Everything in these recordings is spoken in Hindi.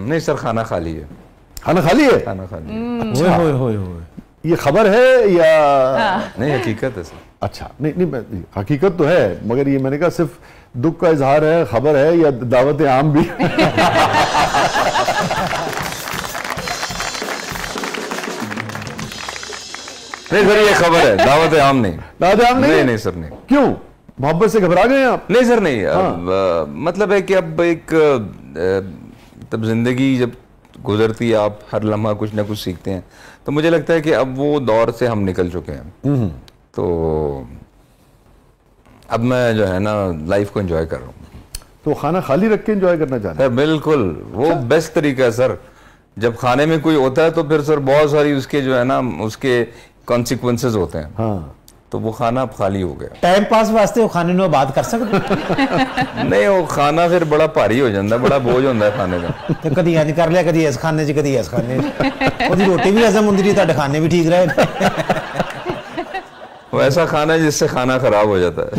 नहीं सर, खाना खाली है। खाना खाली है? खाना खाली है। हो ये खबर है या नहीं, हकीकत है सर। अच्छा, नहीं हकीकत तो है, मगर ये मैंने कहा सिर्फ दुख का इजहार है, खबर है या दावत आम भी? नहीं सर, ये खबर है, दावत आम नहीं। दावत आम नहीं? नहीं सर, नहीं। क्यों, मोहब्बत से घबरा गए आप? नहीं सर, नहीं। मतलब है कि अब एक तब जिंदगी जब गुजरती है, आप हर लम्हा कुछ ना कुछ सीखते हैं, तो मुझे लगता है कि अब वो दौर से हम निकल चुके हैं। तो अब मैं जो है ना लाइफ को एंजॉय कर रहा हूँ। तो खाना खाली रख के एंजॉय करना चाहते हैं? सर बिल्कुल, वो बेस्ट तरीका है सर। जब खाने में कोई होता है तो फिर सर बहुत सारी उसके जो है ना उसके कॉन्सिक्वेंसेस होते हैं। हाँ, तो वो खाना अब खाली हो गया। टाइम पास वास्ते वो खाने में बात कर सकते? नहीं, वो खाना फिर बड़ा भारी हो जाता है, बड़ा बोझ होता है खाने का। तो कभी इंज कर लिया, कभी इस खाने च, कभी इस खाने च, ओदी रोटी भी हजम होंदी रही, तुहाडे खाने भी ठीक रहे। वो ऐसा खाना है जिससे खाना खराब हो जाता है।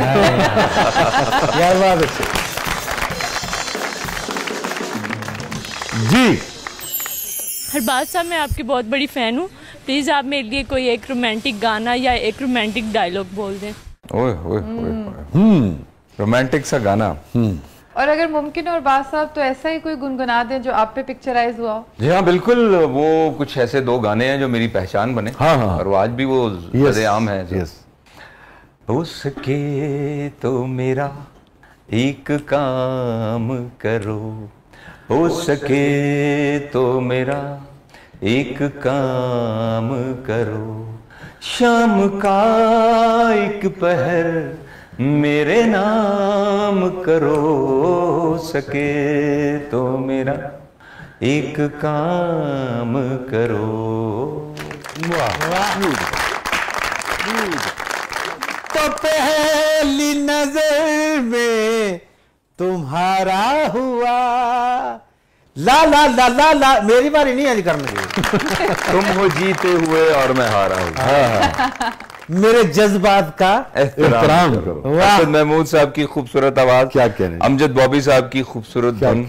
यार बात अच्छी जी। अरबाज साहब, मैं आपकी बहुत बड़ी फ़ैन हूँ। प्लीज़ आप मेरे लिए कोई एक रोमांटिक गाना या एक रोमांटिक डायलॉग बोल दें। ओए ओए ओए, रोमांटिक सा गाना। और अगर मुमकिन हो अरबाज साहब तो ऐसा ही कोई गुनगुना दें जो आप पे पिक्चराइज हुआ हो। जी हाँ बिल्कुल, वो कुछ ऐसे दो गाने हैं जो मेरी पहचान बने। हाँ हाँ, और वो आज भी वो आम है। यस। हो सके तो मेरा एक काम करो, हो सके तो मेरा एक काम करो, शाम का एक पहर मेरे नाम करो, हो सके तो मेरा एक काम करो। तो पहली नजर में तुम्हारा हुआ ला ला ला ला ला। मेरी बारी नहीं आज करने। तुम हो जीते हुए और मैं हारा हूँ। मेरे जज्बात का एहतराम करो। असद महमूद साहब की खूबसूरत आवाज, क्या कह रहे हैं, अमजद बॉबी साहब की खूबसूरत धुन,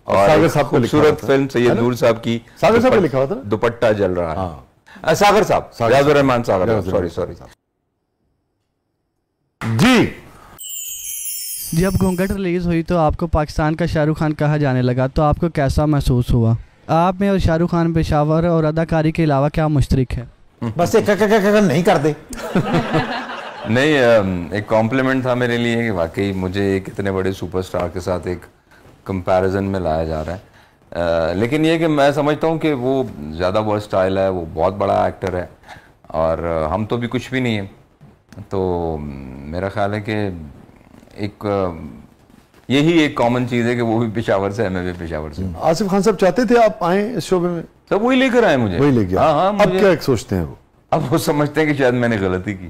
और सागर साहब को खूबसूरत फिल्म सैयद नूर साहब की, सागर साहब ने लिखा था दुपट्टा जल रहा है। सागर साहब, रियाजुर रहमान सागर, सॉरी। जी। जब घूंघट रिलीज हुई तो आपको पाकिस्तान का शाहरुख खान कहा जाने लगा, तो आपको कैसा महसूस हुआ? आप में और शाहरुख खान पेशावर और अदाकारी के अलावा क्या मुश्तरक है? बस एक नहीं कर दे। नहीं, एक कॉम्प्लीमेंट था मेरे लिए कि वाकई मुझे एक इतने बड़े सुपरस्टार के साथ एक कंपैरिजन में लाया जा रहा है। लेकिन ये कि मैं समझता हूँ कि वो ज़्यादा वर्सटाइल है, वो बहुत बड़ा एक्टर है और हम तो भी कुछ भी नहीं है। तो मेरा ख्याल है कि एक यही एक कॉमन चीज़ है कि वो भी पेशावर से है, मैं भी पेशावर से। आसिफ खान साहब चाहते थे आप आए इस शोबे में? सब वही लेकर आए मुझे। वही लेके आए। हाँ, अब क्या सोचते हैं वो? अब वो समझते हैं कि शायद मैंने गलती की,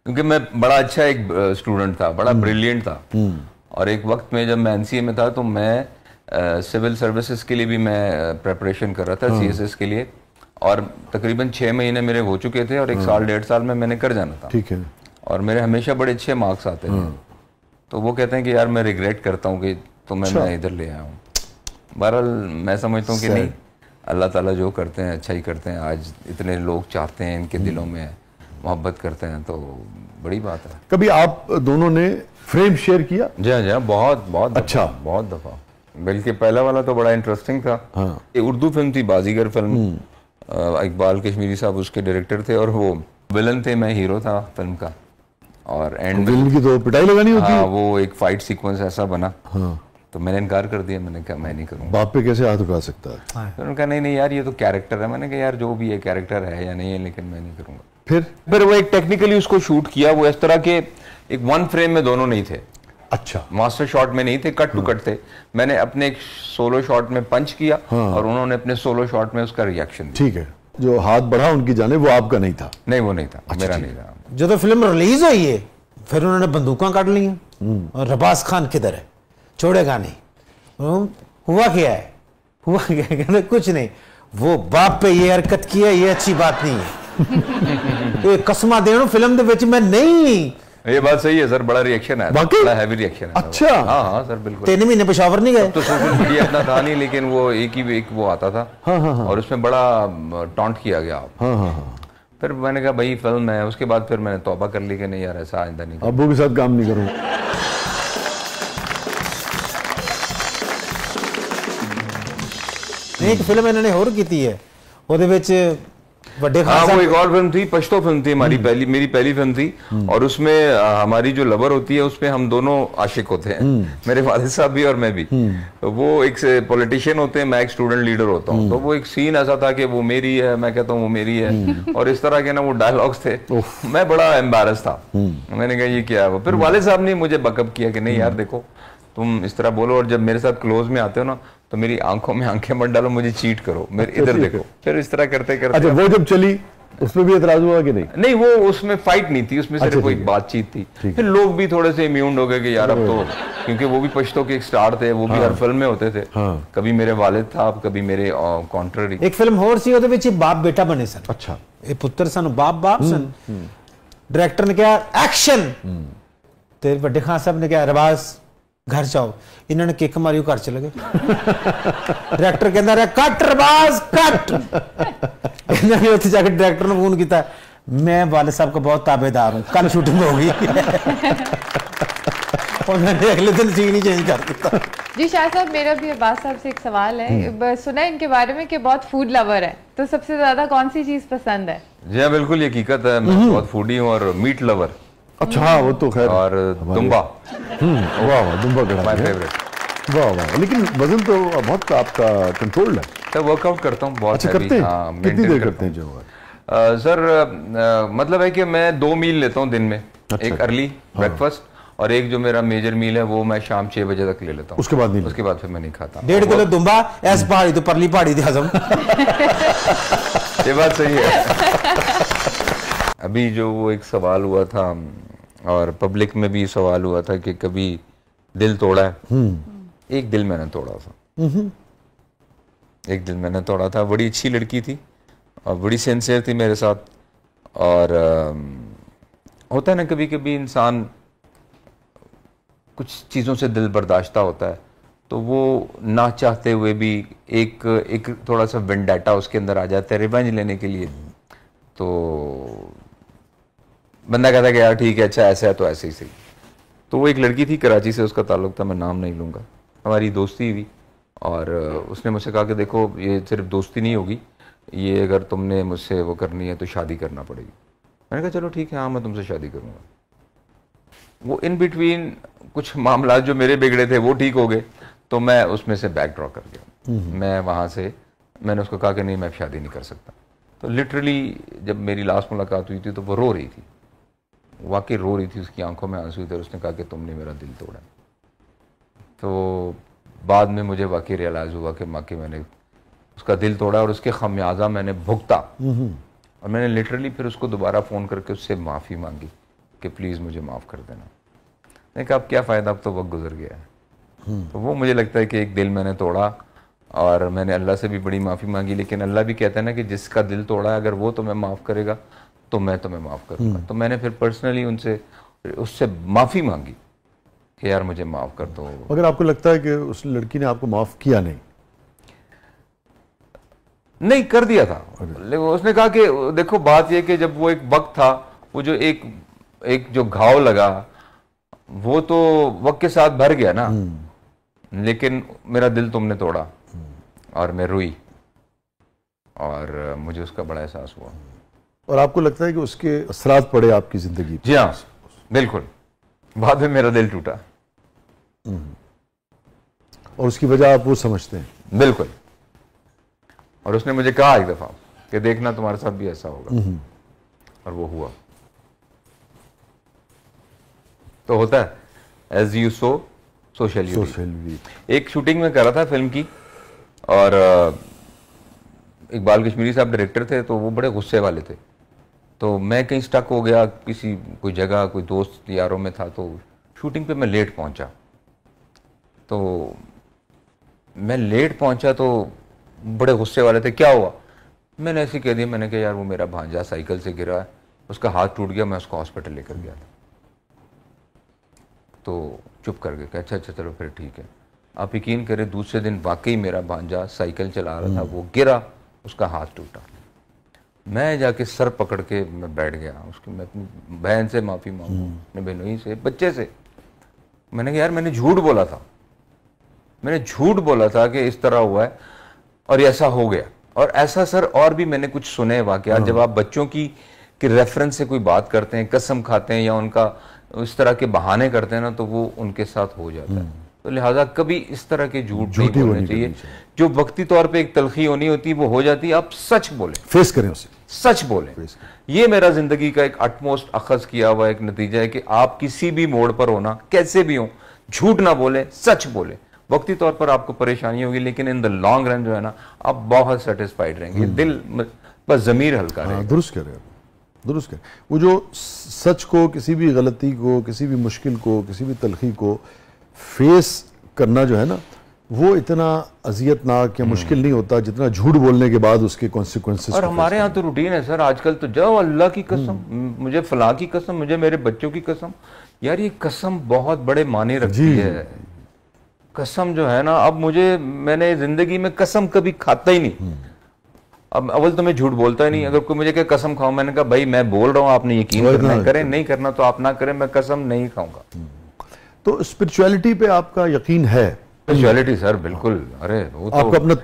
क्योंकि मैं बड़ा अच्छा एक स्टूडेंट था, बड़ा ब्रिलियंट था। और एक वक्त में जब मैं एनसीए में था तो मैं सिविल सर्विसेज के लिए भी मैं प्रेपरेशन कर रहा था, सीएसएस के लिए, और तकरीबन 6 महीने मेरे हो चुके थे और 1 साल 1.5 साल में मैंने कर जाना था। ठीक है। और मेरे हमेशा बड़े अच्छे मार्क्स आते थे। तो वो कहते हैं कि यार मैं रिग्रेट करता हूँ कि तुम्हें मैं इधर ले आया हूँ। बहरहाल मैं समझता हूँ कि नहीं, अल्लाह ताला जो करते हैं अच्छा ही करते हैं। आज इतने लोग चाहते हैं, इनके दिलों में मोहब्बत करते हैं, तो बड़ी बात है। कभी आप दोनों ने फ्रेम शेयर किया? जी हाँ, बहुत अच्छा, बहुत दफ़ा। बल्कि पहला वाला तो बड़ा इंटरेस्टिंग था। ये उर्दू फिल्म थी, बाजीगर फिल्म। इकबाल कश्मीरी साहब उसके डायरेक्टर थे और वो विलन थे, मैं हीरो था फिल्म का। और एंड विलन की तो पिटाई लगानी होती है। वो एक फाइट सीक्वेंस ऐसा बना। तो मैंने इनकार कर दिया, मैंने कहा मैं नहीं करूँगा। बाप पे कैसे हाथ उठा सकता है? तो उन्होंने कहा नहीं यार ये तो कैरेक्टर है। मैंने कहा यार जो भी है कैरेक्टर है या नहीं है, लेकिन मैं नहीं करूँगा। फिर वो एक टेक्निकली उसको शूट किया। वो इस तरह के एक 1 फ्रेम में दोनों नहीं थे। अच्छा, मास्टर शॉट में नहीं थे, कट टू कट थे। मैंने अपने एक सोलो शॉट में पंच किया और उन्होंने अपने सोलो शॉट में उसका रिएक्शन दिया। ठीक है। जो हाथ बढ़ा उनकी जाने वो आपका नहीं था? नहीं, वो नहीं था। अच्छा, मेरा नहीं था। जो तो फिल्म रिलीज हुई है फिर उन्होंने बंदूकें काट ली और रबास खान किधर है, छोड़ेगा नहीं। हुआ क्या है, हुआ क्या है? कहते कुछ नहीं, वो बाप पे ये हरकत की है, ये अच्छी बात नहीं है। ये कसमा देनो फिल्म दे विच मैं नहीं ये बात सही है सर, बड़ा रिएक्शन है, वाकई? बड़ा हैवी रिएक्शन है। अच्छा। हाँ हाँ सर बिल्कुल। 3 महीने पेशावर नहीं गए? तो सोशल मीडिया अपना था नहीं, लेकिन वो एक वो आता था। हाँ। और उसमें बड़ा टॉन्ट किया गया। हाँ। फिर मैंने कहा भाई फिल्म है, उसके बाद फिर मैंने तौबा कर ली कि नहीं यार ऐसा आइंदा नहीं। अब्बू के साथ काम नहीं करूँ। एक फिल्म इन्होंने होर की है, ਉਹਦੇ ਵਿੱਚ ਵੱਡੇ हाँ खान वो साहब एक और फिल्म थी, पश्तो फिल्म थी हमारी, मेरी पहली फिल्म थी। और उसमें हमारी जो लवर होती है उसमें हम दोनों आशिक होते हैं, मेरे वालिद साहब भी और मैं भी। वो एक पॉलिटिशियन होते हैं, मैं एक स्टूडेंट लीडर होता हूँ। तो वो एक सीन ऐसा था कि वो मेरी है, मैं कहता हूँ वो मेरी है, और इस तरह के ना वो डायलॉग्स थे। मैं बड़ा एम्बैरस था, मैंने कहा ये क्या है वो। फिर वालिद साहब ने मुझे बकअप किया कि नहीं यार देखो तुम इस तरह बोलो, और जब मेरे साथ क्लोज में आते हो ना तो मेरी आंखों में आंखें मत डालो, मुझे चीट करो, मेरे इधर देखो। फिर इस तरह करते करते अच्छा, वो जब चली उसमें भी एतराज हुआ कि नहीं? नहीं, वो उसमें फाइट नहीं थी, उसमें सिर्फ कोई बातचीत थी। फिर लोग भी थोड़े से इम्यून हो गए कि यार अब तो, क्योंकि वो भी पश्तो के एक स्टार थे, वो भी हर फिल्म में होते थे। कभी मेरे वालिद था, कभी मेरे कॉन्ट्ररी। एक फिल्म होर सी, ਉਹਦੇ ਵਿੱਚ ਬਾਪ ਬੇਟਾ ਬਣੇ ਸਨ। अच्छा। ਇਹ ਪੁੱਤਰ ਸਨ, ਬਾਪ ਸਨ। डायरेक्टर ने कहा एक्शन, ਤੇ ਵੱਡੇ ਖਾਨ ਸਾਹਿਬ ਨੇ ਕਿਹਾ ਰਵਾਜ਼ घर जाओ। इन्होंने किक मारी, घर चले गए। डायरेक्टर कहता रहा कट रबाज कट। इन्होंने उत्थे जाके डायरेक्टर ने फोन किया, मैं वालिद साहब का बहुत ताबेदार हूं, कल शूटिंग हो गई। उन्होंने अगले दिन सीन ही चेंज कर दिया। जी शाह साहब, मेरा भी अब्बास साहब से एक सवाल है। सुना है इनके बारे में कि बहुत फूड लवर है, तो सबसे ज्यादा कौन सी चीज पसंद है? जी हाँ बिल्कुल, ये हकीकत है, मैं बहुत फूडी हूँ और मीट लवर। अच्छा हाँ, वो तो खैर। और दुम्बा, वाह दुम्बा कड़ा माय फेवरेट। वाह। लेकिन वजन तो बहुत आपका कंट्रोल्ड है। सर वर्कआउट करता हूँ बहुत। अच्छा करते हैं? कितनी देर करते हैं जो? सर मतलब है कि मैं 2 मील लेता हूँ दिन में। एक अर्ली ब्रेकफास्ट और एक जो मेरा मेजर मील है वो मैं शाम 6 बजे तक ले लेता हूँ। उसके बाद नहीं? उसके बाद फिर मैं नहीं खाता। 1.5 किलो दुम्बा ऐस पहाड़ी तो परली पहाड़ी थी हजम। ये बात सही है। अभी जो वो एक सवाल हुआ था और पब्लिक में भी सवाल हुआ था कि कभी दिल तोड़ा है। एक दिल मैंने तोड़ा था, एक दिल मैंने तोड़ा था। बड़ी अच्छी लड़की थी और बड़ी सिंसियर थी मेरे साथ। और होता है ना कभी कभी इंसान कुछ चीज़ों से दिल बर्दाश्ता होता है, तो वो ना चाहते हुए भी एक थोड़ा सा वेंडाटा उसके अंदर आ जाता है रिवेंज लेने के लिए। तो बंदा कहता है कि यार ठीक है, अच्छा ऐसा है तो ऐसे ही सही। तो वो एक लड़की थी, कराची से उसका ताल्लुक था, मैं नाम नहीं लूँगा। हमारी दोस्ती हुई और उसने मुझसे कहा कि देखो ये सिर्फ दोस्ती नहीं होगी, ये अगर तुमने मुझसे वो करनी है तो शादी करना पड़ेगी। मैंने कहा चलो ठीक है, हाँ मैं तुमसे शादी करूँगा। वो इन बिटवीन कुछ मामला जो मेरे बिगड़े थे वो ठीक हो गए, तो मैं उसमें से बैक ड्रॉ कर गया। मैं वहाँ से मैंने उसको कहा कि नहीं मैं शादी नहीं कर सकता। तो लिटरली जब मेरी लास्ट मुलाकात हुई थी तो वो रो रही थी, वाकई रो रही थी, उसकी आंखों में आंसू थे। उसने कहा कि तुमने मेरा दिल तोड़ा। तो बाद में मुझे वाकई रियलाइज़ हुआ कि माँ के मैंने उसका दिल तोड़ा और उसके खमियाजा मैंने भुगता। और मैंने लिटरली फिर उसको दोबारा फ़ोन करके उससे माफ़ी मांगी कि प्लीज़ मुझे माफ़ कर देना। मैंने कहा अब क्या फ़ायदा, अब तो वक्त गुजर गया है। तो वो मुझे लगता है कि एक दिल मैंने तोड़ा और मैंने अल्लाह से भी बड़ी माफ़ी मांगी। लेकिन अल्लाह भी कहता है ना कि जिसका दिल तोड़ा है अगर वो तुम्हें माफ़ करेगा तो मैं तुम्हें माफ़ करूँगा। तो मैंने फिर पर्सनली उससे माफ़ी मांगी कि यार मुझे माफ़ कर दो। अगर आपको लगता है कि उस लड़की ने आपको माफ़ किया नहीं कर दिया था, लेकिन उसने कहा कि देखो बात यह कि जब वो एक वक्त था, वो जो एक जो घाव लगा वो तो वक्त के साथ भर गया ना, लेकिन मेरा दिल तुमने तोड़ा और मैं रोई और मुझे उसका बड़ा एहसास हुआ। और आपको लगता है कि उसके असरात पड़े आपकी जिंदगी? जी हाँ बिल्कुल, बाद में मेरा दिल टूटा। और उसकी वजह आप वो समझते हैं? बिल्कुल। और उसने मुझे कहा एक दफा कि देखना तुम्हारे साथ भी ऐसा होगा, और वो हुआ। तो होता है as you so social you. एक शूटिंग में कर रहा था फिल्म की और इकबाल कश्मीरी साहब डायरेक्टर थे, तो वो बड़े गुस्से वाले थे। तो मैं कहीं स्टक हो गया किसी कोई जगह, कोई दोस्त यारों में था, तो शूटिंग पे मैं लेट पहुंचा। तो मैं लेट पहुंचा तो बड़े गुस्से वाले थे, क्या हुआ? मैंने ऐसे कह दिया, मैंने कहा यार वो मेरा भांजा साइकिल से गिरा है, उसका हाथ टूट गया, मैं उसको हॉस्पिटल लेकर गया था। तो चुप कर गए, अच्छा अच्छा चलो फिर ठीक है। आप यकीन करें दूसरे दिन वाकई मेरा भांजा साइकिल चला रहा था, वो गिरा, उसका हाथ टूटा। मैं जाके सर पकड़ के मैं बैठ गया, उसकी मैं अपनी बहन से माफ़ी मांगू, अपने बहनोई से, बच्चे से। मैंने कहा यार मैंने झूठ बोला था, मैंने झूठ बोला था कि इस तरह हुआ है और ऐसा हो गया। और ऐसा सर और भी मैंने कुछ सुने वाकया, जब आप बच्चों की रेफरेंस से कोई बात करते हैं, कसम खाते हैं या उनका इस तरह के बहाने करते हैं ना, तो वो उनके साथ हो जाता है। तो लिहाजा कभी इस तरह के झूठ नहीं बोलने चाहिए। जो वक्ती तौर पे एक तलखी होनी होती है वो हो जाती है, आप सच बोले, फेस करें उसे, सच बोले। ये मेरा जिंदगी का एक अटमोस्ट अखज किया हुआ एक नतीजा है कि आप किसी भी मोड़ पर होना, कैसे भी हो, झूठ ना बोले, सच बोले। वक्ती तौर पर आपको परेशानी होगी, लेकिन इन द लॉन्ग रन जो है ना, आप बहुत सेटिस्फाइड रहेंगे, दिल बस जमीर हल्का रहेगा। दुरुस्त करें, दुरुस्त करें। वो जो सच को, किसी भी गलती को, किसी भी मुश्किल को, किसी भी तलखी को फेस करना जो है ना, वो इतना अजियतनाक या मुश्किल नहीं होता जितना झूठ बोलने के बाद उसके कॉन्सिक्वेंसेस। और हमारे यहाँ तो रूटीन है सर आजकल, तो जाओ अल्लाह की कसम, मुझे फलां की कसम, मुझे मेरे बच्चों की कसम। यार ये कसम बहुत बड़े माने रखती है। कसम जो है ना, अब मैंने जिंदगी में कसम कभी खाता ही नहीं। अब अव्वल तो मैं झूठ बोलता ही नहीं। अगर कोई मुझे कहे कसम खाओ, मैंने कहा भाई मैं बोल रहा हूँ, आपने यकीन करना है करें, नहीं करना तो आप ना करें, मैं कसम नहीं खाऊंगा। तो स्पिरिचुअलिटी पे आपका यकीन है? स्पिरिचुअलिटी सर बिल्कुल, अरे वो तो आपका अपना